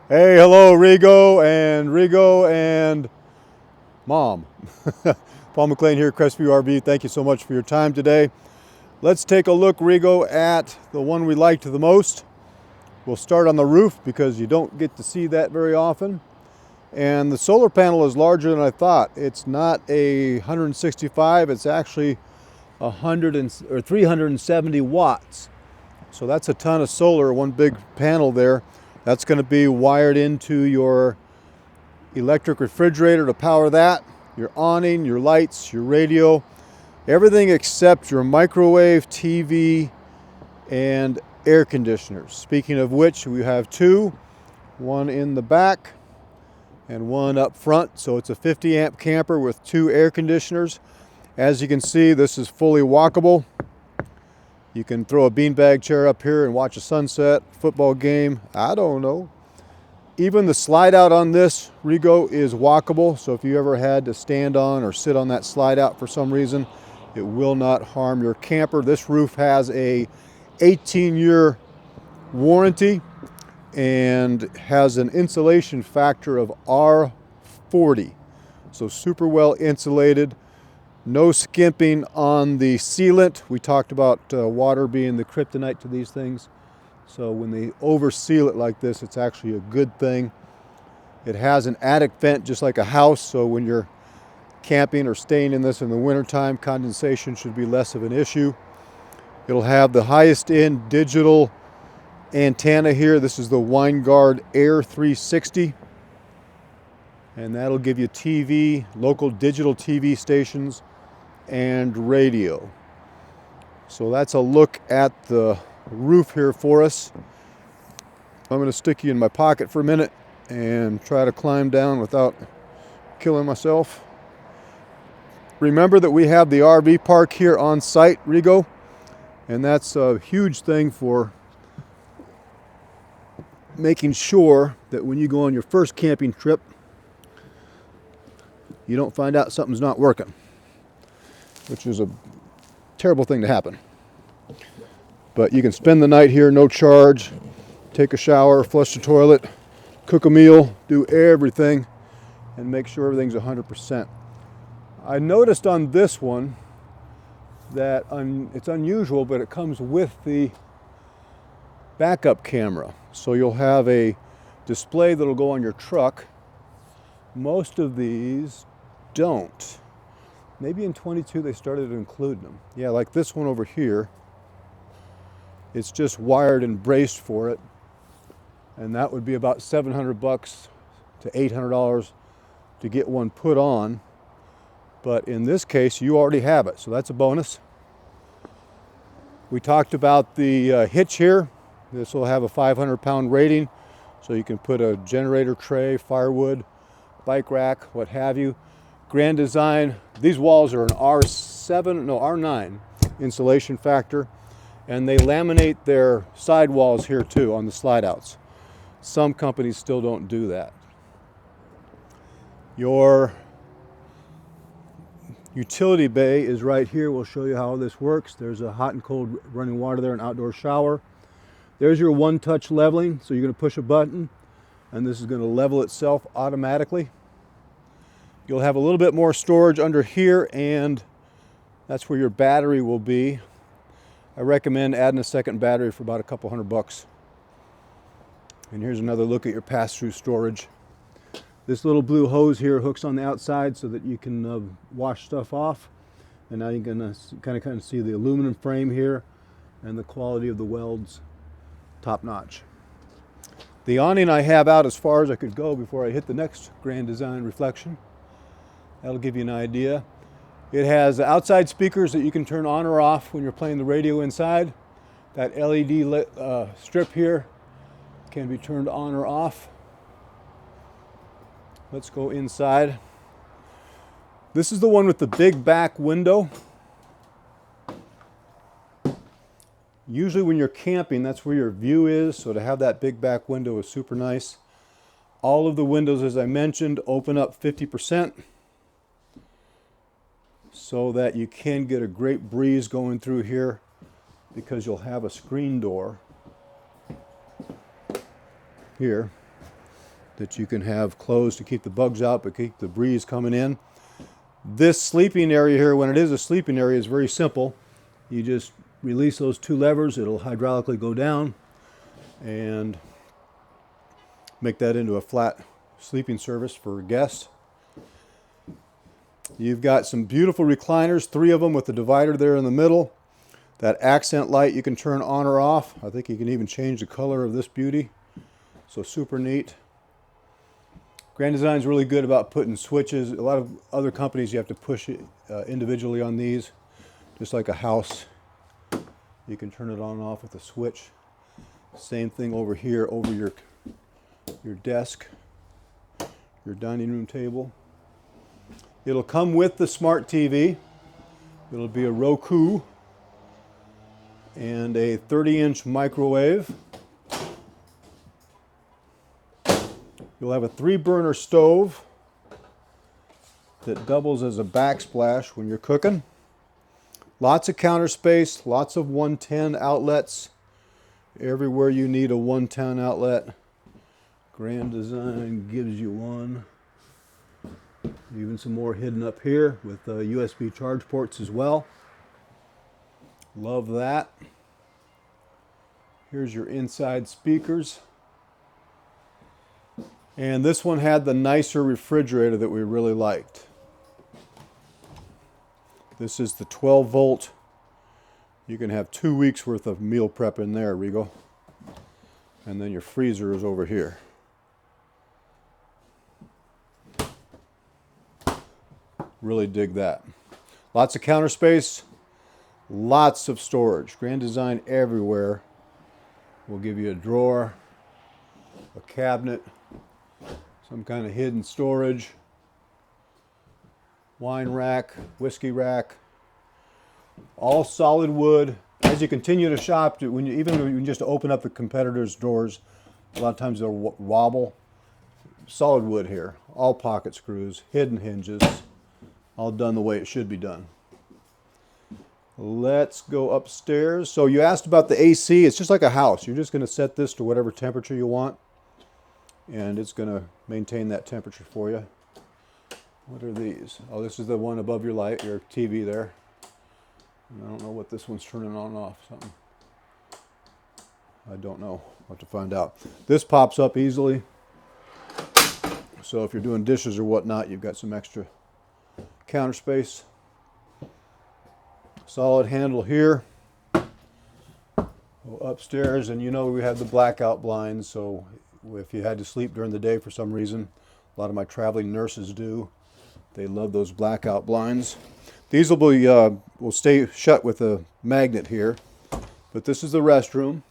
Hey, hello, Rigo and Mom. Paul McLean here, Crestview RV. Thank you so much for your time today. Let's take a look, Rigo, at the one we liked the most. We'll start on the roof because you don't get to see that very often. And the solar panel is larger than I thought. It's not a 165, it's actually 370 watts. So that's a ton of solar, one big panel there. That's going to be wired into your electric refrigerator to power that, your awning, your lights, your radio, everything except your microwave, TV, and air conditioners. Speaking of which, we have two, one in the back and one up front. So it's a 50 amp camper with two air conditioners. As you can see, this is fully walkable. You can throw a beanbag chair up here and watch a sunset, football game, I don't know. Even the slide out on this Rigo is walkable, so if you ever had to stand on or sit on that slide out for some reason, it will not harm your camper. This roof has a 18-year warranty and has an insulation factor of R40. So super well insulated. No skimping on the sealant. We talked about water being the kryptonite to these things. So when they over seal it like this, it's actually a good thing. It has an attic vent just like a house, so when you're camping or staying in this in the wintertime, condensation should be less of an issue. It'll have the highest end digital antenna here. This is the Winegard Air 360. And that'll give you TV, local digital TV stations, and radio. So that's a look at the roof here for us. I'm going to stick you in my pocket for a minute and try to climb down without killing myself. Remember that we have the RV park here on site, Rigo, and that's a huge thing for making sure that when you go on your first camping trip, you don't find out something's not working, which is a terrible thing to happen. But you can spend the night here, no charge, take a shower, flush the toilet, cook a meal, do everything, and make sure everything's 100%. I noticed on this one that it's unusual, but it comes with the backup camera. So you'll have a display that'll go on your truck. Most of these don't. Maybe in 22 they started including them. Yeah, like this one over here. It's just wired and braced for it. And that would be about $700 to $800 to get one put on. But in this case, you already have it, so that's a bonus. We talked about the hitch here. This will have a 500-pound rating, so you can put a generator tray, firewood, bike rack, what have you. Grand Design, these walls are an R9 insulation factor, and they laminate their sidewalls here too on the slide outs. Some companies still don't do that. Your utility bay is right here. We'll show you how this works. There's a hot and cold running water there, an outdoor shower. There's your one-touch leveling, so you're going to push a button, and this is going to level itself automatically. You'll have a little bit more storage under here, and that's where your battery will be. I recommend adding a second battery for about a couple $100. And here's another look at your pass-through storage. This little blue hose here hooks on the outside so that you can wash stuff off. And now you can kind of see the aluminum frame here and the quality of the welds, top notch. The awning I have out as far as I could go before I hit the next Grand Design reflection. That'll give you an idea. It has outside speakers that you can turn on or off when you're playing the radio inside. That LED strip here can be turned on or off. Let's go inside. This is the one with the big back window. Usually when you're camping, that's where your view is, so to have that big back window is super nice. All of the windows, as I mentioned, open up 50%. So that you can get a great breeze going through here because you'll have a screen door here. that you can have closed to keep the bugs out but keep the breeze coming in. This sleeping area here, when it is a sleeping area, is very simple. You just release those two levers, it'll hydraulically go down and make that into a flat sleeping service for guests. You've got some beautiful recliners, 3 of them with the divider there in the middle. That accent light you can turn on or off. I think you can even change the color of this beauty. So super neat. Grand Design's really good about putting switches. A lot of other companies you have to push it individually on these, just like a house. You can turn it on and off with a switch. Same thing over here, over your desk, your dining room table. It'll come with the smart TV. It'll be a Roku and a 30-inch microwave. You'll have a 3-burner stove that doubles as a backsplash when you're cooking. Lots of counter space, lots of 110 outlets. Everywhere you need a 110 outlet, Grand Design gives you one. Even some more hidden up here with USB charge ports as well. Love that. Here's your inside speakers. And this one had the nicer refrigerator that we really liked. This is the 12 volt. You can have 2 weeks worth of meal prep in there, Regal. And then your freezer is over here. Really dig that. Lots of counter space, lots of storage. Grand Design everywhere. We'll give you a drawer, a cabinet, some kind of hidden storage, wine rack, whiskey rack, all solid wood. As you continue to shop, even when you just open up the competitors' doors, a lot of times they'll wobble. Solid wood here, all pocket screws, hidden hinges, all done the way it should be done. Let's go upstairs. So you asked about the AC. It's just like a house. You're just going to set this to whatever temperature you want, and it's going to maintain that temperature for you. What are these? Oh, this is the one above your light, your TV there. And I don't know what this one's turning on and off. Something. I don't know. I'll have to find out. This pops up easily. So if you're doing dishes or whatnot, you've got some extra counter space. Solid handle here. Go upstairs, and you know we have the blackout blinds, so if you had to sleep during the day for some reason, a lot of my traveling nurses do. They love those blackout blinds. These will stay shut with a magnet here, but this is the restroom.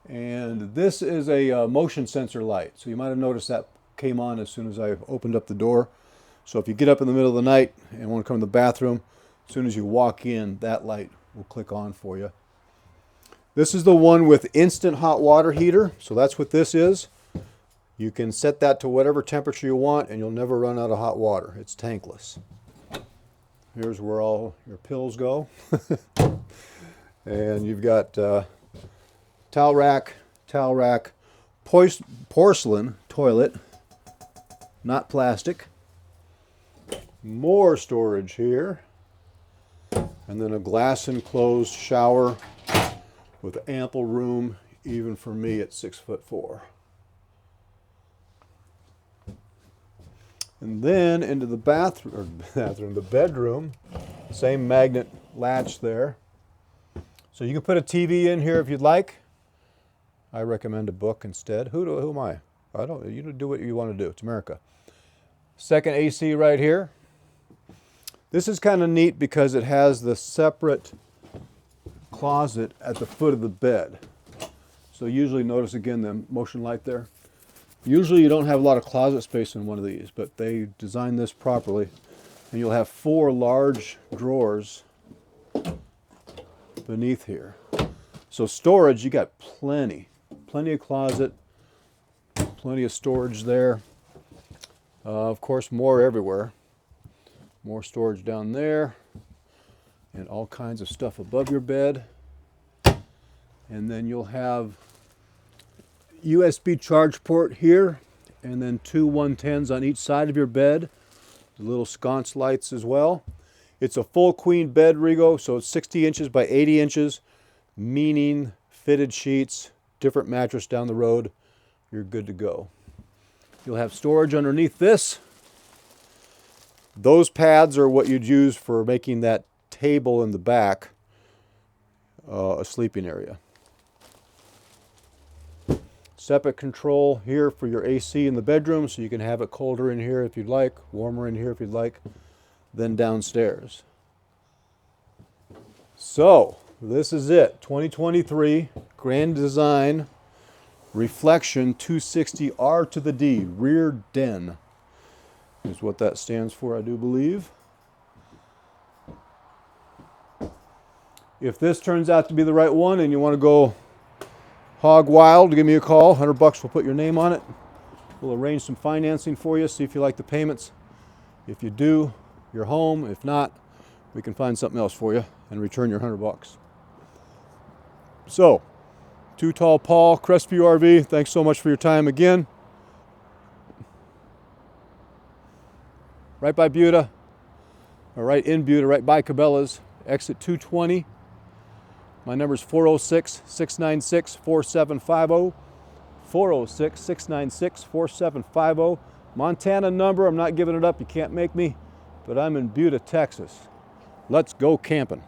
And this is a motion sensor light. So you might have noticed that came on as soon as I opened up the door. So if you get up in the middle of the night and want to come to the bathroom, as soon as you walk in, that light will click on for you. This is the one with instant hot water heater. So that's what this is. You can set that to whatever temperature you want and you'll never run out of hot water. It's tankless. Here's where all your pills go. And you've got towel rack, porcelain toilet, not plastic. More storage here. And then a glass enclosed shower with ample room, even for me at 6'4". And then into the the bedroom, same magnet latch there. So you can put a TV in here if you'd like. I recommend a book instead. Who am I? You do what you want to do. It's America. Second AC right here. This is kind of neat because it has the separate closet at the foot of the bed. So usually notice again the motion light there. Usually you don't have a lot of closet space in one of these, but they designed this properly. And you'll have 4 large drawers beneath here. So storage, you got plenty of closet, plenty of storage there. Of course, more everywhere. More storage down there, and all kinds of stuff above your bed. And then you'll have USB charge port here, and then two 110s on each side of your bed. The little sconce lights as well. It's a full queen bed, Rigo, so it's 60 inches by 80 inches, meaning fitted sheets, different mattress down the road. You're good to go. You'll have storage underneath this. Those pads are what you'd use for making that table in the back a sleeping area. Separate control here for your AC in the bedroom, so you can have it colder in here if you'd like, warmer in here if you'd like, than downstairs. So, this is it. 2023 Grand Design Reflection 260R to the D, rear den is what that stands for, I do believe. If this turns out to be the right one and you want to go hog wild, give me a call. $100, we'll put your name on it. We'll arrange some financing for you, see if you like the payments. If you do, you're home. If not, we can find something else for you and return your $100. So, Too Tall Paul, Crestview RV, thanks so much for your time again. Right by Buda, or right in Buda, right by Cabela's, exit 220. My number is 406-696-4750. 406-696-4750. Montana number, I'm not giving it up, you can't make me, but I'm in Buda, Texas. Let's go camping.